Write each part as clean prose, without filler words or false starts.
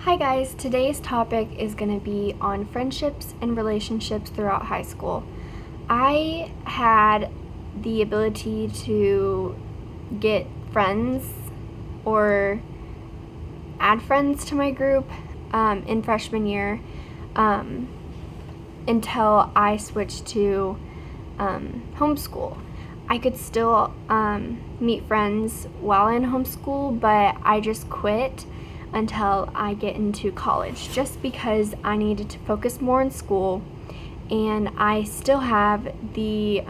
Hi guys, today's topic is going to be on friendships and relationships throughout high school. I had the ability to get friends or add friends to my group in freshman year until I switched to homeschool. I could still meet friends while in homeschool, but I just quit until I get into college just because I needed to focus more on school, and I still have the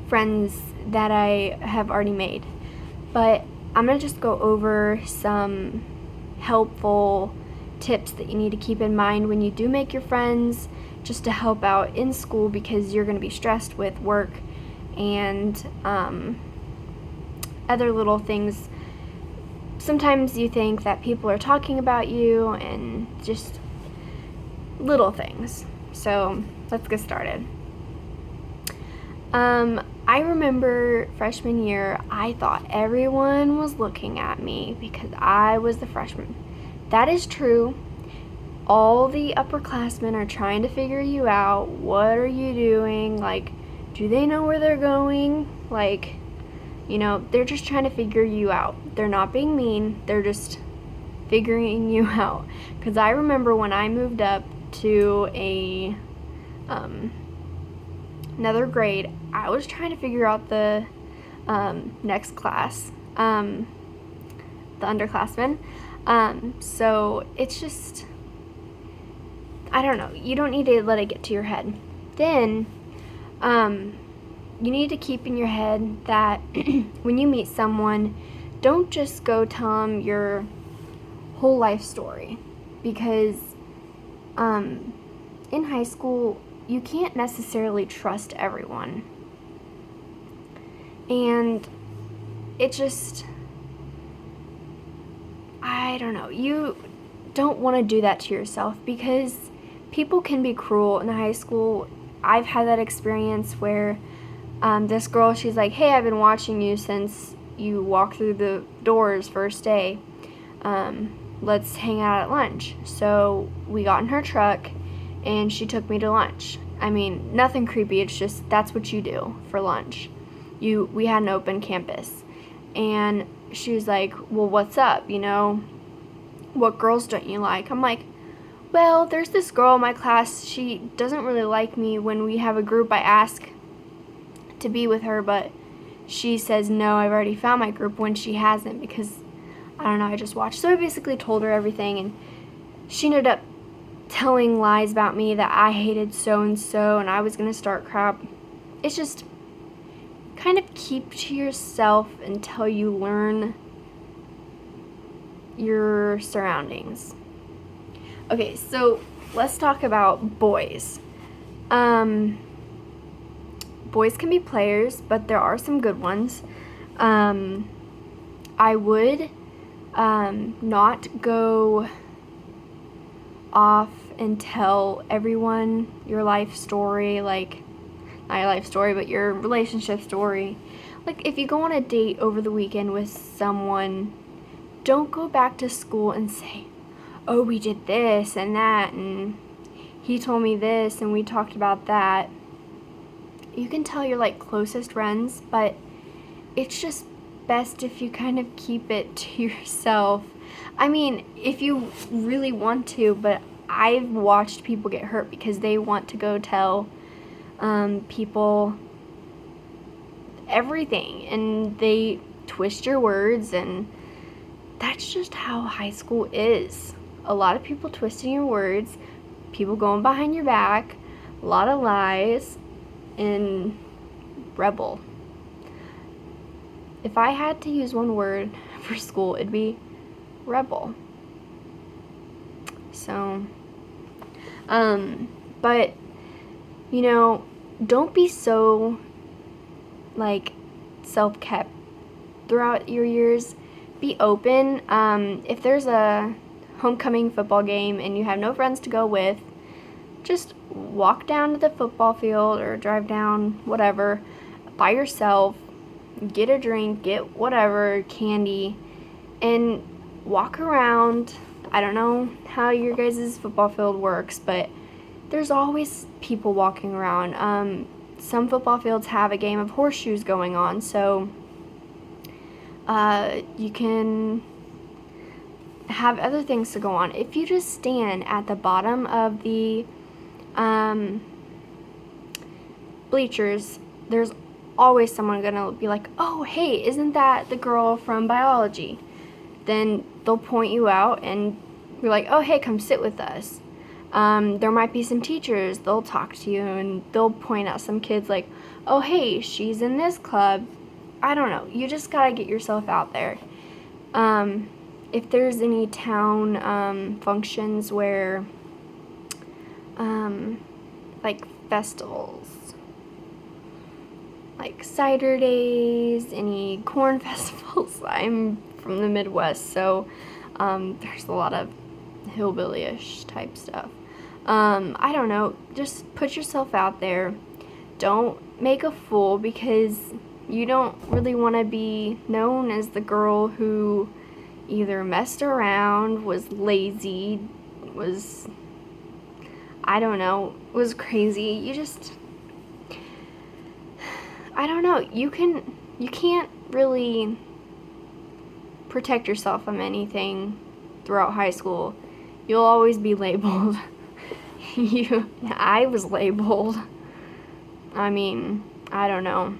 friends that I have already made. But I'm going to just go over some helpful tips that you need to keep in mind when you do make your friends, just to help out in school, because you're going to be stressed with work and other little things. Sometimes you think that people are talking about you and just little things. So let's get started. I remember freshman year, I thought everyone was looking at me because I was the freshman. That is true. All the upperclassmen are trying to figure you out. What are you doing? Like, do they know where they're going? Like, they're just trying to figure you out. They're not being mean. They're just figuring you out. Because I remember when I moved up to another grade, I was trying to figure out the next class, the underclassmen. So it's just, I don't know. You don't need to let it get to your head. Then, you need to keep in your head that when you meet someone, don't just go tell them your whole life story, because in high school, you can't necessarily trust everyone. And it just, I don't know, you don't want to do that to yourself, because people can be cruel in high school. I've had that experience where this girl, she's like, hey, I've been watching you since you walked through the doors first day. Let's hang out at lunch. So we got in her truck and she took me to lunch. I mean, nothing creepy. It's just, that's what you do for lunch. We had an open campus. And she was like, well, what's up? What girls don't you like? I'm like, well, there's this girl in my class. She doesn't really like me. When we have a group, I ask to be with her, but she says no, I've already found my group, when she hasn't, because I don't know, I just watched. So I basically told her everything, and she ended up telling lies about me, that I hated so and so and I was gonna start crap. It's just kind of keep to yourself until you learn your surroundings. Okay, so let's talk about boys. Boys can be players, but there are some good ones. I would not go off and tell everyone your life story, like, not your life story, but your relationship story. Like, if you go on a date over the weekend with someone, don't go back to school and say, oh, we did this and that, and he told me this, and we talked about that. You can tell your, closest friends, but it's just best if you kind of keep it to yourself. I mean, if you really want to, but I've watched people get hurt because they want to go tell people everything, and they twist your words, and that's just how high school is. A lot of people twisting your words, people going behind your back, a lot of lies, and rebel. If I had to use one word for school, it'd be rebel. So, but, don't be so, self-kept throughout your years. Be open. If there's a homecoming football game and you have no friends to go with, just walk down to the football field or drive down, whatever, by yourself, get a drink, get whatever, candy, and walk around. I don't know how your guys' football field works, but there's always people walking around. Some football fields have a game of horseshoes going on, so you can have other things to go on. If you just stand at the bottom of the bleachers, there's always someone gonna be like, oh, hey, isn't that the girl from biology? Then they'll point you out and you're like, oh, hey, come sit with us. There might be some teachers, they'll talk to you and they'll point out some kids like, oh, hey, she's in this club. I don't know, you just gotta get yourself out there. If there's any town functions where, like festivals, like cider days, any corn festivals. I'm from the Midwest, so there's a lot of hillbilly-ish type stuff. I don't know, just put yourself out there. Don't make a fool, because you don't really want to be known as the girl who either messed around, was lazy, was, I don't know, was crazy. You just, I don't know, you can't really protect yourself from anything throughout high school. You'll always be labeled. I was labeled. I mean, I don't know.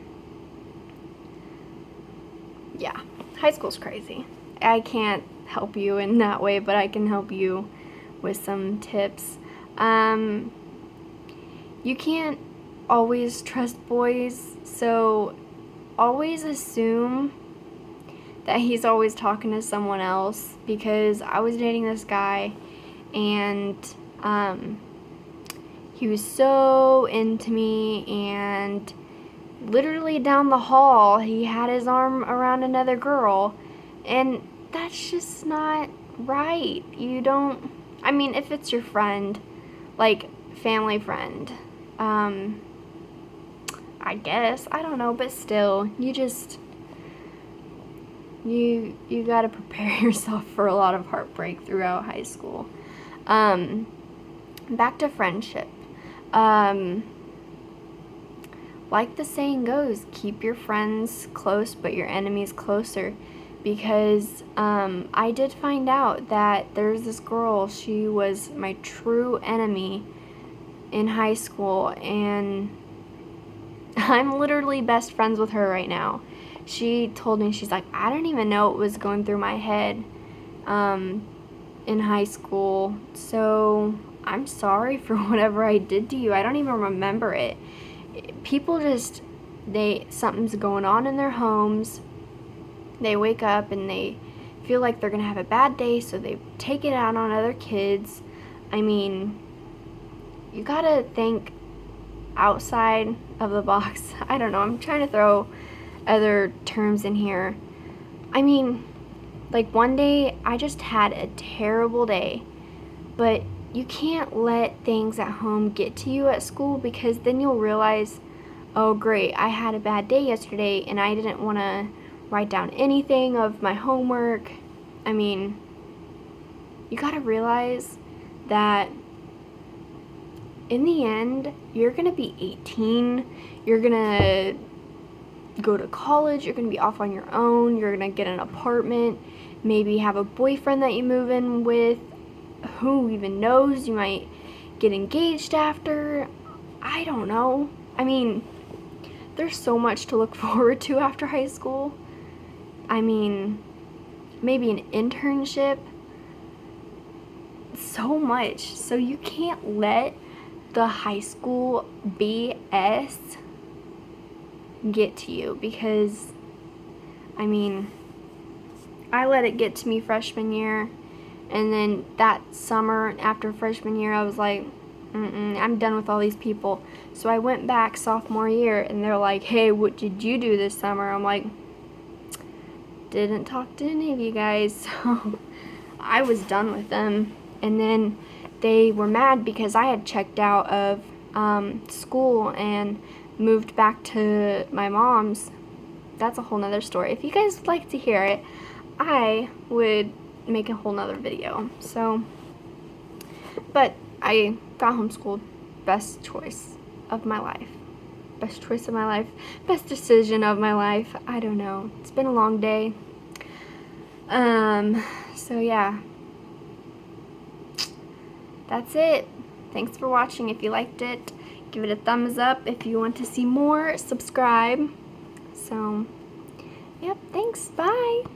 Yeah, high school's crazy. I can't help you in that way, but I can help you with some tips. You can't always trust boys, so always assume that he's always talking to someone else, because I was dating this guy and he was so into me, and literally down the hall he had his arm around another girl, and that's just not right. You don't, I mean, if it's your friend, like family friend, I guess, I don't know, but still, you just, you gotta prepare yourself for a lot of heartbreak throughout high school. Back to friendship. Like the saying goes, keep your friends close but your enemies closer, because I did find out that there's this girl, she was my true enemy in high school, and I'm literally best friends with her right now. She told me, she's like, I don't even know what was going through my head in high school, so I'm sorry for whatever I did to you. I don't even remember it. People just, something's going on in their homes. They wake up and they feel like they're gonna have a bad day, so they take it out on other kids. I mean, you gotta think outside of the box. I don't know, I'm trying to throw other terms in here. I mean, like one day I just had a terrible day, but you can't let things at home get to you at school, because then you'll realize, oh great, I had a bad day yesterday and I didn't want to write down anything of my homework. I mean, you gotta realize that in the end, you're gonna be 18, you're gonna go to college, you're gonna be off on your own, you're gonna get an apartment, maybe have a boyfriend that you move in with. Who even knows? You might get engaged after. I don't know. I mean, there's so much to look forward to after high school. I mean, maybe an internship. So much. So you can't let the high school BS get to you, because, I mean, I let it get to me freshman year. And then that summer after freshman year, I was like, I'm done with all these people. So I went back sophomore year, and they're like, hey, what did you do this summer? I'm like, didn't talk to any of you guys. So I was done with them. And then they were mad because I had checked out of school and moved back to my mom's. That's a whole nother story. If you guys would like to hear it, I would make a whole nother video. So, but I got homeschooled. Best choice of my life. Best choice of my life. Best decision of my life. I don't know. It's been a long day. So yeah. That's it. Thanks for watching. If you liked it, give it a thumbs up. If you want to see more, subscribe. So, yep, thanks. Bye.